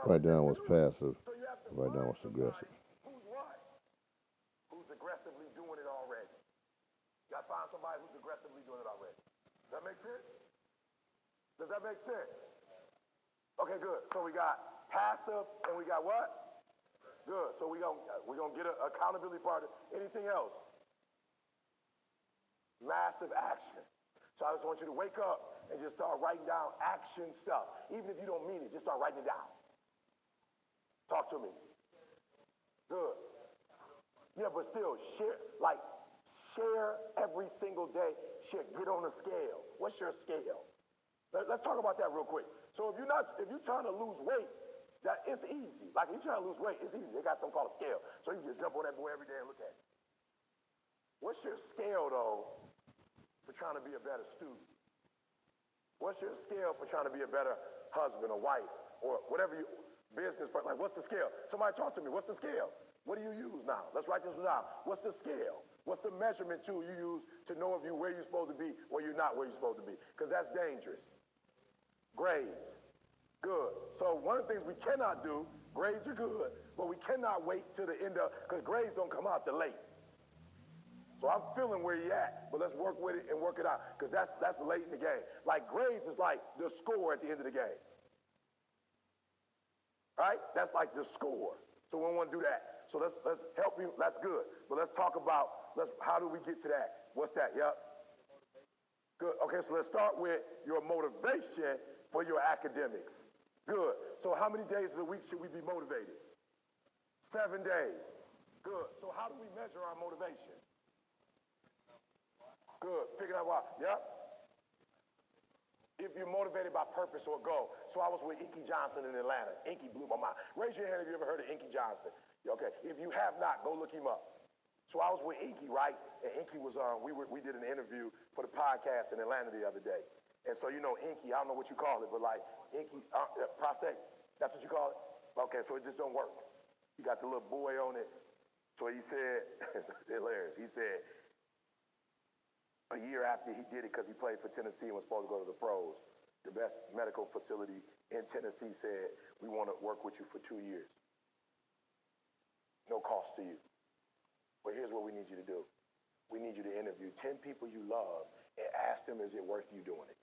Write down what's passive. Write down what's aggressive. Who's what? Who's aggressively doing it already. You gotta find somebody who's aggressively doing it already. Does that make sense? Does that make sense? Okay, good. So we got passive and we got what? Good. So we're gonna get an accountability partner. Anything else? Massive action. So I just want you to wake up and just start writing down action stuff. Even if you don't mean it, just start writing it down. Talk to me. Good. Yeah, but still, share every single day. Share, get on a scale. What's your scale? Let's talk about that real quick. So if you're trying to lose weight, that it's easy. Like if you're trying to lose weight, it's easy. They got something called a scale. So you can just jump on that boy every day and look at it. What's your scale though for trying to be a better student? What's your scale for trying to be a better husband or wife or whatever you business partner? Like what's the scale? Somebody talk to me. What's the scale? What do you use now? Let's write this down. What's the scale? What's the measurement tool you use to know if you're where you're supposed to be or you're not where you're supposed to be? Because that's dangerous. Grades. Good. So one of the things we cannot do, grades are good, but we cannot wait till the end of, because grades don't come out till late. So I'm feeling where you're at, but let's work with it and work it out, because that's late in the game. Like grades is like the score at the end of the game. Right? That's like the score. So we don't want to do that. So let's help you. That's good. But let's talk about how do we get to that? What's that? Yep. Good. Okay, so let's start with your motivation for your academics. Good. So how many days of the week should we be motivated? 7 days. Good. So how do we measure our motivation? Good. Picking up what? Yep. If you're motivated by purpose or goal. So I was with Inky Johnson in Atlanta. Inky blew my mind. Raise your hand if you ever heard of Inky Johnson. Okay. If you have not, go look him up. So I was with Inky, right? And Inky was we did an interview for the podcast in Atlanta the other day. And so you know Inky, I don't know what you call it, but like Inky prostate, that's what you call it? Okay, so it just don't work. You got the little boy on it. So he said, it's hilarious. He said, a year after he did it, because he played for Tennessee and was supposed to go to the pros, the best medical facility in Tennessee said, we want to work with you for 2 years. No cost to you. But here's what we need you to do. We need you to interview 10 people you love and ask them, is it worth you doing it?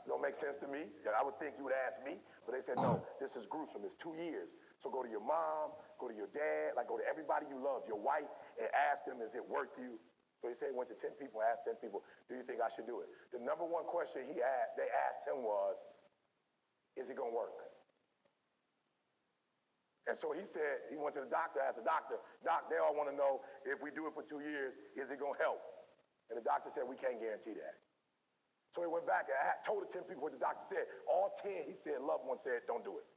Don't make sense to me. I would think you would ask me, but they said, no, this is gruesome. It's 2 years. So go to your mom, go to your dad, like go to everybody you love, your wife, and ask them, is it worth you? So he said he went to 10 people, asked 10 people, do you think I should do it? The number one question they asked him was, is it going to work? And so he said, he went to the doctor, asked the doctor, doc, they all want to know, if we do it for 2 years, is it going to help? And the doctor said, we can't guarantee that. So he went back and told the 10 people what the doctor said. All 10, he said, loved one said, don't do it.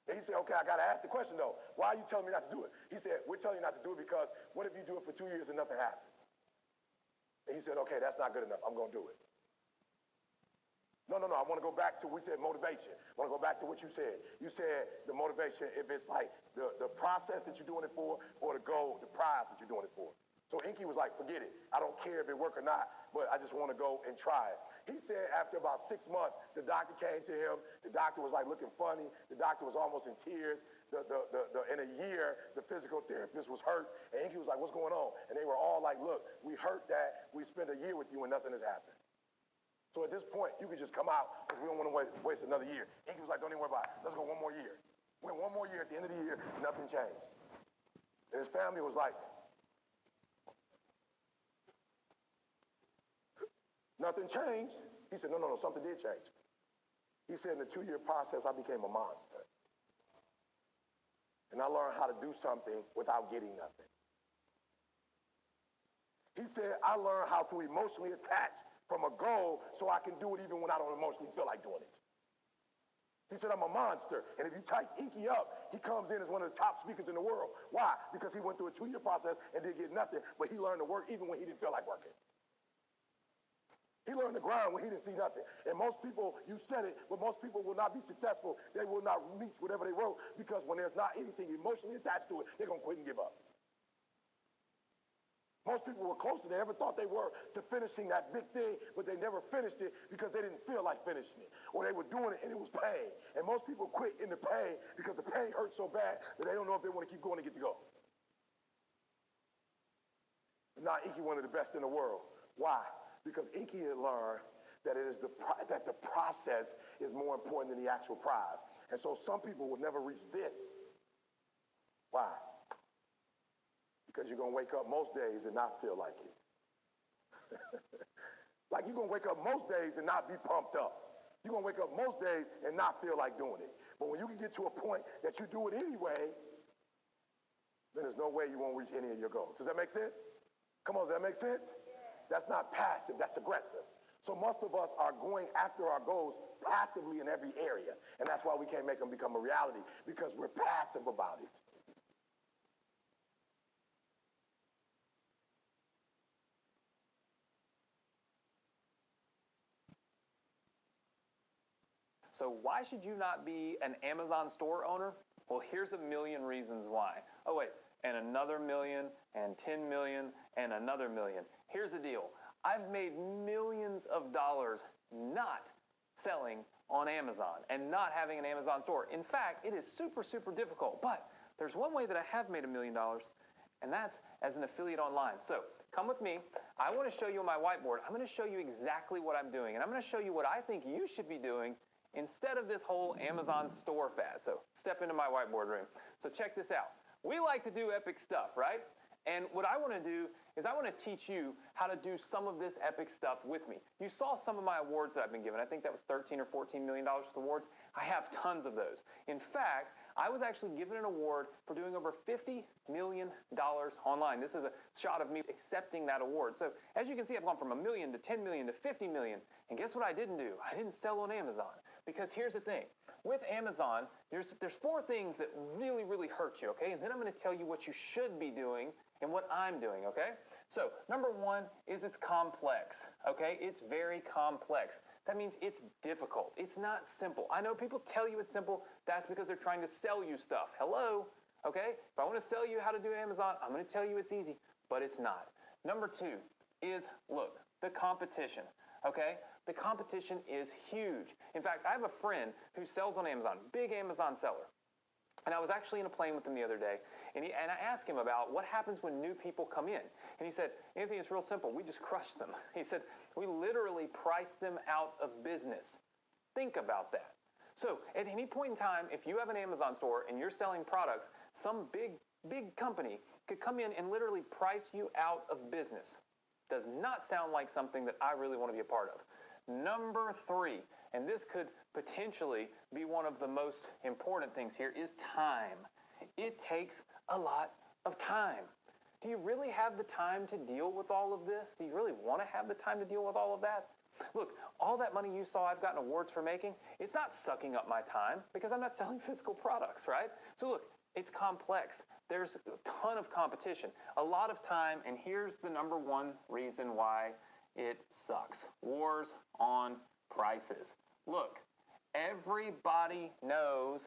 And he said, okay, I got to ask the question, though. Why are you telling me not to do it? He said, we're telling you not to do it because what if you do it for 2 years and nothing happens? And he said, okay, that's not good enough. I'm going to do it. No, I want to go back to, we said motivation. I want to go back to what you said. You said the motivation, if it's like the process that you're doing it for or the goal, the prize that you're doing it for. So Inky was like, forget it. I don't care if it work or not, but I just want to go and try it. He said after about 6 months, the doctor came to him. The doctor was like looking funny. The doctor was almost in tears. In a year, the physical therapist was hurt. And Inky was like, what's going on? And they were all like, look, we hurt that. We spent a year with you and nothing has happened. So at this point, you could just come out because we don't want to waste another year. Inky was like, don't even worry about it. Let's go one more year. We went one more year. At the end of the year, nothing changed. And his family was like, nothing changed. He said, no, something did change. He said in the 2-year process, I became a monster. And I learned how to do something without getting nothing. He said, I learned how to emotionally attach from a goal so I can do it even when I don't emotionally feel like doing it. He said, I'm a monster. And if you type Inky up, he comes in as one of the top speakers in the world. Why? Because he went through a 2-year process and didn't get nothing, but he learned to work even when he didn't feel like working. He learned to grind when he didn't see nothing. And most people, you said it, but most people will not be successful. They will not reach whatever they wrote because when there's not anything emotionally attached to it, they're going to quit and give up. Most people were closer than they ever thought they were to finishing that big thing, but they never finished it because they didn't feel like finishing it. Or they were doing it and it was pain. And most people quit in the pain because the pain hurts so bad that they don't know if they want to keep going to get to go. Now, Inky, one of the best in the world. Why? Because Inky had learned that that the process is more important than the actual prize. And so some people will never reach this. Why? Because you're going to wake up most days and not feel like it. Like you're going to wake up most days and not be pumped up. You're going to wake up most days and not feel like doing it. But when you can get to a point that you do it anyway, then there's no way you won't reach any of your goals. Does that make sense? Come on, does that make sense? That's not passive, that's aggressive. So most of us are going after our goals passively in every area. And that's why we can't make them become a reality, because we're passive about it. So why should you not be an Amazon store owner? Well, here's a million reasons why. Oh, wait, and another million, and 10 million, and another million. Here's the deal. I've made millions of dollars not selling on Amazon and not having an Amazon store. In fact, it is super, super difficult. But there's one way that I have made $1 million, and that's as an affiliate online. So come with me. I want to show you on my whiteboard. I'm going to show you exactly what I'm doing, and I'm going to show you what I think you should be doing instead of this whole Amazon store fad. So step into my whiteboard room. So check this out. We like to do epic stuff, right? And what I want to do is I want to teach you how to do some of this epic stuff with me. You saw some of my awards that I've been given. I think that was $13 or $14 million worth of awards. I have tons of those. In fact, I was actually given an award for doing over $50 million online. This is a shot of me accepting that award. So as you can see, I've gone from $1 million to $10 million to $50 million. And guess what I didn't do? I didn't sell on Amazon. Because here's the thing. With Amazon, there's 4 things that really, really hurt you, okay? And then I'm going to tell you what you should be doing and what I'm doing, okay? So number 1 is it's complex, okay? It's very complex. That means it's difficult. It's not simple. I know people tell you it's simple. That's because they're trying to sell you stuff. Hello, okay? If I want to sell you how to do Amazon, I'm going to tell you it's easy, but it's not. Number 2 is, look, the competition, okay? The competition is huge. In fact, I have a friend who sells on Amazon, big Amazon seller. And I was actually in a plane with him the other day, and I asked him about what happens when new people come in. And he said, Anthony, it's real simple. We just crush them. He said, we literally price them out of business. Think about that. So at any point in time, if you have an Amazon store and you're selling products, some big company could come in and literally price you out of business. Does not sound like something that I really want to be a part of. Number 3, and this could potentially be one of the most important things here, is time. It takes a lot of time. Do you really have the time to deal with all of this? Do you really want to have the time to deal with all of that? Look, all that money you saw I've gotten awards for making, it's not sucking up my time because I'm not selling physical products, right? So look, it's complex. There's a ton of competition, a lot of time, and here's the number 1 reason why it sucks. Wars on prices. Look, everybody knows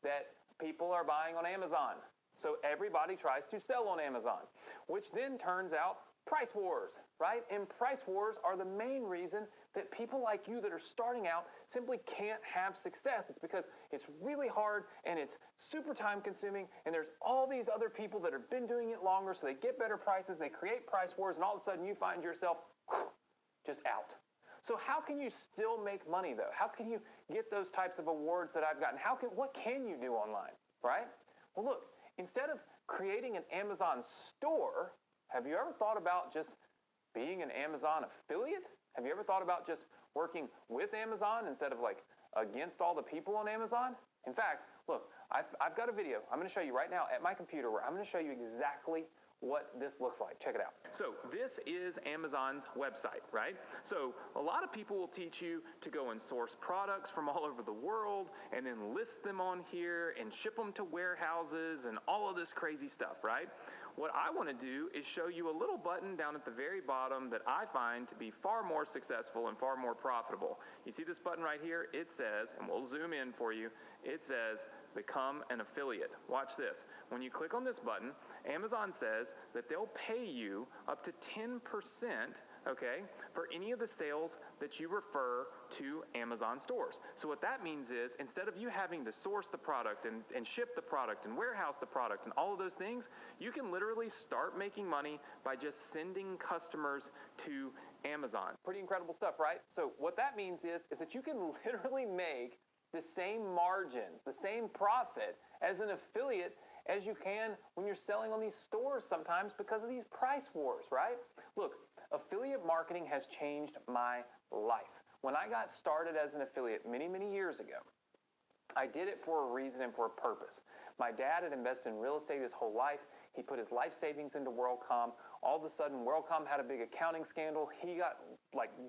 that people are buying on Amazon. So everybody tries to sell on Amazon, which then turns out price wars, right? And price wars are the main reason that people like you that are starting out simply can't have success. It's because it's really hard and it's super time consuming, and there's all these other people that have been doing it longer, so they get better prices, they create price wars, and all of a sudden you find yourself just out. So how can you still make money though? How can you get those types of awards that I've gotten? What can you do online, right? Well, look, instead of creating an Amazon store, have you ever thought about just being an Amazon affiliate? Have you ever thought about just working with Amazon instead of like against all the people on Amazon? In fact, look, I've got a video I'm going to show you right now at my computer where I'm going to show you exactly what this looks like. Check it out. So this is Amazon's website, right? So a lot of people will teach you to go and source products from all over the world and then list them on here and ship them to warehouses and all of this crazy stuff, right? what I want to do is show you a little button down at the very bottom that I find to be far more successful and far more profitable. You see this button right here? It says, and we'll zoom in for you, it says, become an affiliate. Watch this. When you click on this button, Amazon says that they'll pay you up to 10%, okay, for any of the sales that you refer to Amazon stores. So what that means is, instead of you having to source the product and ship the product and warehouse the product and all of those things, you can literally start making money by just sending customers to Amazon. Pretty incredible stuff, right? So what that means is that you can literally make the same margins, the same profit as an affiliate as you can when you're selling on these stores sometimes because of these price wars, right? Look, affiliate marketing has changed my life. When I got started as an affiliate many, many years ago, I did it for a reason and for a purpose. My dad had invested in real estate his whole life. He put his life savings into WorldCom. All of a sudden, WorldCom had a big accounting scandal. He got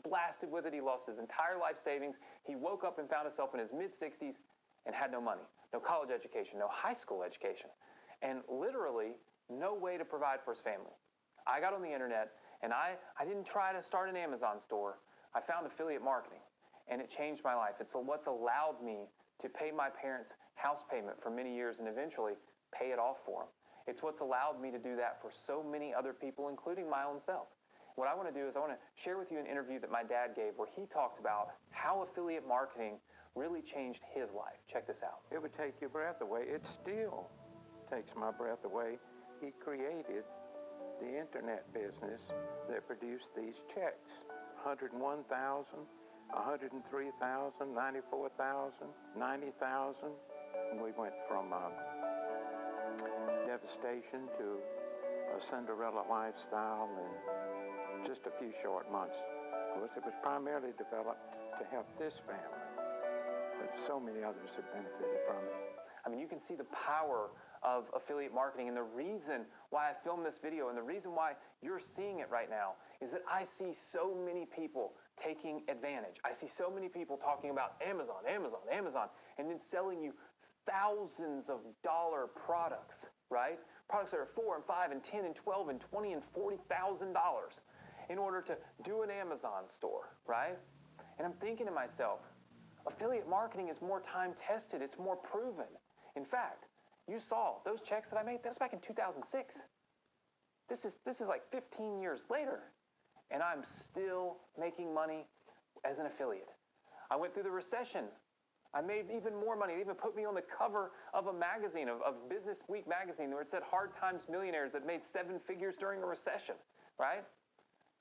blasted with it. He lost his entire life savings. He woke up and found himself in his mid-60s and had no money, no college education, no high school education, and literally no way to provide for his family. I got on the internet, and I didn't try to start an Amazon store. I found affiliate marketing, and it changed my life. It's what's allowed me to pay my parents' house payment for many years and eventually pay it off for them. It's what's allowed me to do that for so many other people, including my own self. What I want to do is I want to share with you an interview that my dad gave where he talked about how affiliate marketing really changed his life. Check this out. It would take your breath away. It still takes my breath away. He created the internet business that produced these checks. 101,000, 103,000, 94,000, 90,000. And we went from devastation to a Cinderella lifestyle in just a few short months. Of course, it was primarily developed to help this family, but so many others have benefited from it. I mean, you can see the power of affiliate marketing, and the reason why I filmed this video and the reason why you're seeing it right now is that I see so many people taking advantage. I see so many people talking about Amazon, Amazon, Amazon, and then selling you thousands of dollar products, right? Products that are $4 and $5 and $10 and $12 and $20 and $40,000 in order to do an Amazon store, right? And I'm thinking to myself, affiliate marketing is more time tested. It's more proven. In fact, you saw those checks that I made. That was back in 2006. This is like 15 years later, and I'm still making money as an affiliate. I went through the recession. I made even more money. They even put me on the cover of a magazine, of Business Week magazine, where it said Hard Times Millionaires that made 7 figures during a recession, right?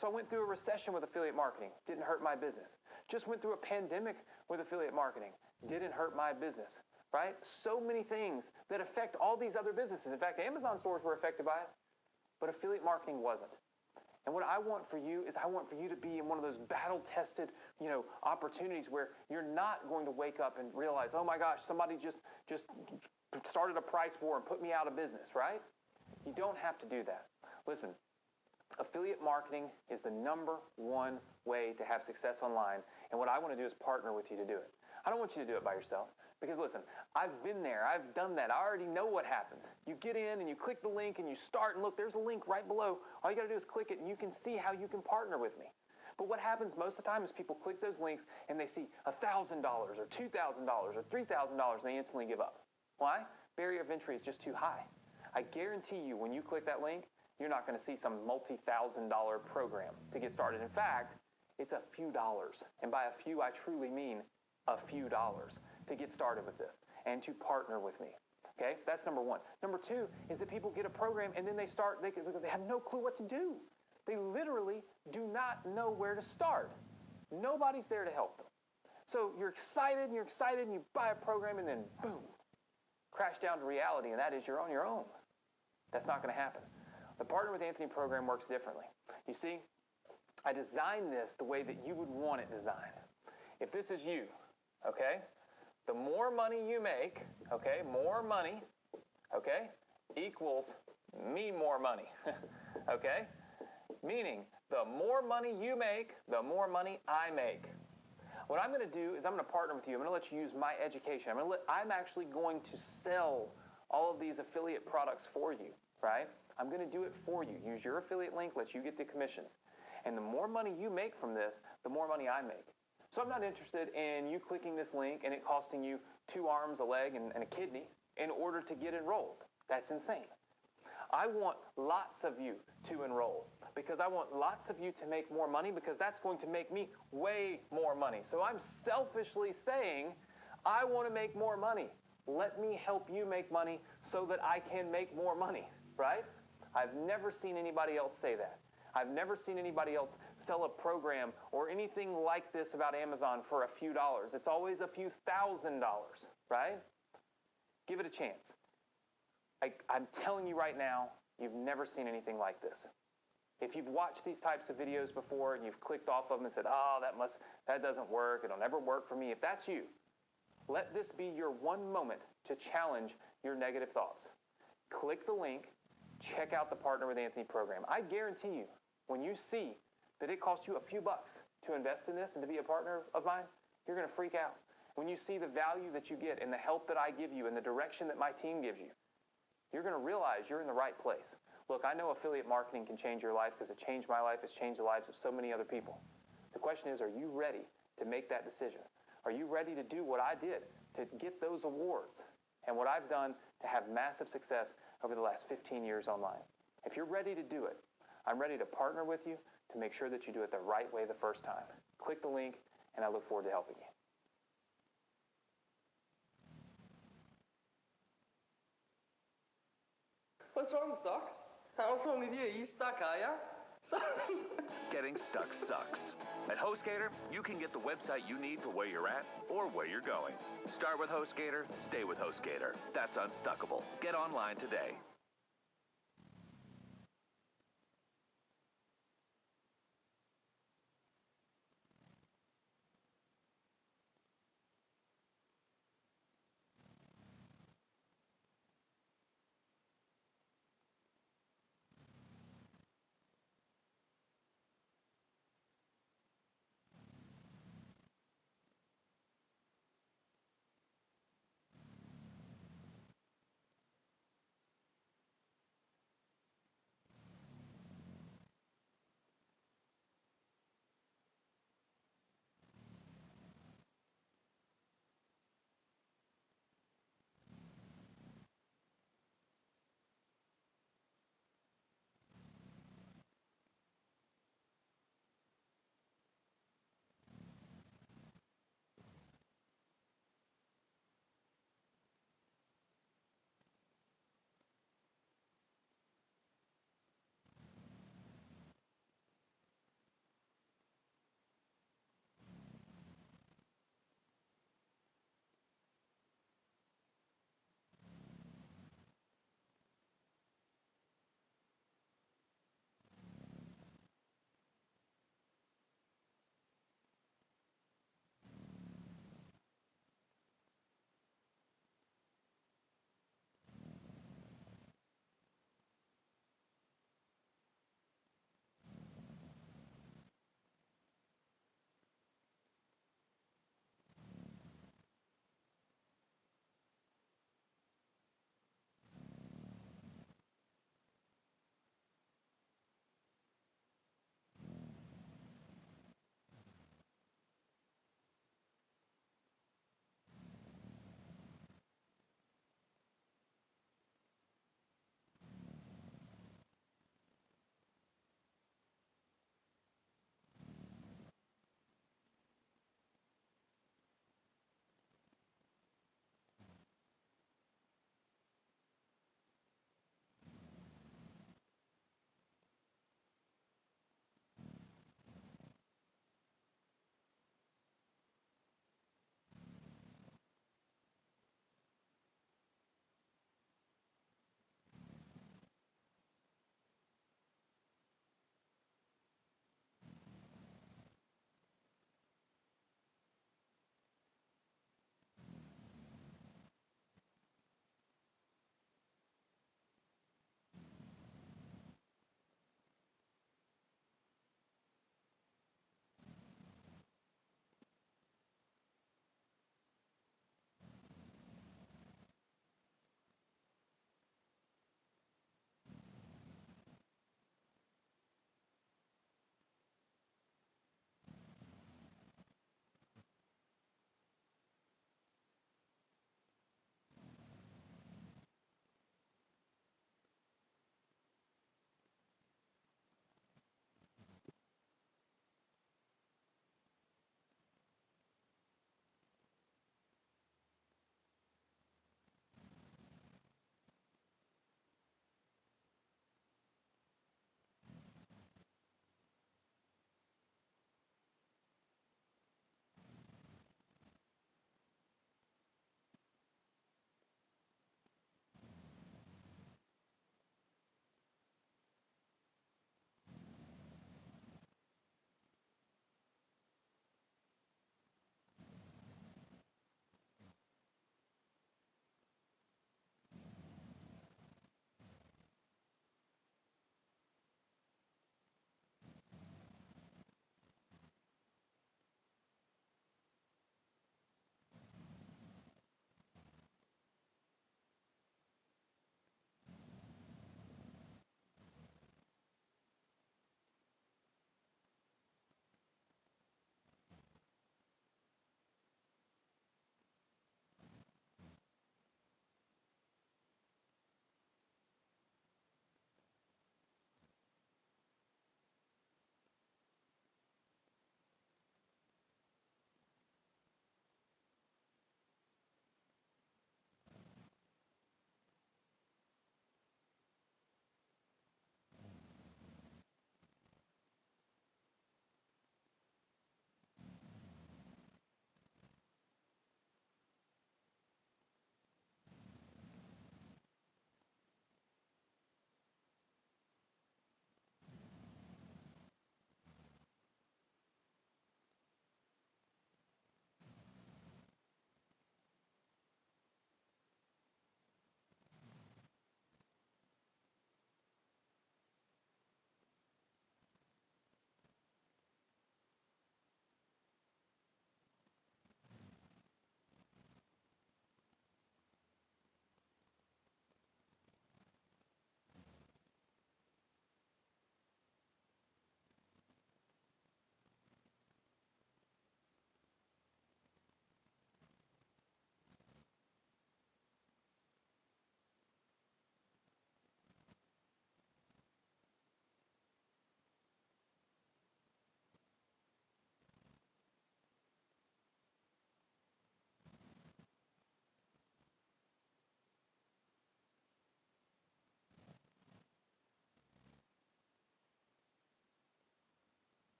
So I went through a recession with affiliate marketing. Didn't hurt my business. Just went through a pandemic with affiliate marketing. Didn't hurt my business, right? So many things that affect all these other businesses. In fact, Amazon stores were affected by it, but affiliate marketing wasn't. And what I want for you is I want for you to be in one of those battle-tested, opportunities where you're not going to wake up and realize, oh my gosh, somebody just started a price war and put me out of business, right? You don't have to do that. Listen, affiliate marketing is the #1 way to have success online, and what I want to do is partner with you to do it. I don't want you to do it by yourself. Because listen, I've been there. I've done that. I already know what happens. You get in and you click the link and you start, and look, there's a link right below. All you got to do is click it and you can see how you can partner with me. But what happens most of the time is people click those links and they see $1,000 or $2,000 or $3,000 and they instantly give up. Why? Barrier of entry is just too high. I guarantee you when you click that link, you're not going to see some multi-$1,000 program to get started. In fact, it's a few dollars. And by a few, I truly mean a few dollars to get started with this and to partner with me. Okay, that's #1. #2 is that people get a program and then they have no clue what to do. They literally do not know where to start. Nobody's there to help them. So you're excited and you buy a program and then boom, crash down to reality, and that is you're on your own. That's not going to happen. The Partner with Anthony program works differently. You see, I designed this the way that you would want it designed. If this is you, okay, the more money you make, okay, more money, okay, equals me more money, okay? Meaning, the more money you make, the more money I make. What I'm going to do is I'm going to partner with you. I'm going to let you use my education. I'm actually going to sell all of these affiliate products for you, right? I'm going to do it for you. Use your affiliate link, lets you get the commissions. And the more money you make from this, the more money I make. So I'm not interested in you clicking this link and it costing you 2 arms, a leg, and a kidney in order to get enrolled. That's insane. I want lots of you to enroll because I want lots of you to make more money because that's going to make me way more money. So I'm selfishly saying, I want to make more money. Let me help you make money so that I can make more money, right? I've never seen anybody else say that. I've never seen anybody else sell a program or anything like this about Amazon for a few dollars. It's always a few $1,000s, right? Give it a chance. I'm telling you right now, you've never seen anything like this. If you've watched these types of videos before and you've clicked off of them and said, oh, that doesn't work, it'll never work for me, if that's you, let this be your one moment to challenge your negative thoughts. Click the link, check out the Partner with Anthony program. I guarantee you, when you see that it costs you a few bucks to invest in this and to be a partner of mine, you're going to freak out. When you see the value that you get and the help that I give you and the direction that my team gives you, you're going to realize you're in the right place. Look, I know affiliate marketing can change your life because it changed my life. It's changed the lives of so many other people. The question is, are you ready to make that decision? Are you ready to do what I did to get those awards and what I've done to have massive success over the last 15 years online? If you're ready to do it, I'm ready to partner with you to make sure that you do it the right way the first time. Click the link, and I look forward to helping you. What's wrong, Socks? What's wrong with you? You stuck, are ya? Getting stuck sucks. At HostGator, you can get the website you need for where you're at or where you're going. Start with HostGator, stay with HostGator. That's Unstuckable. Get online today.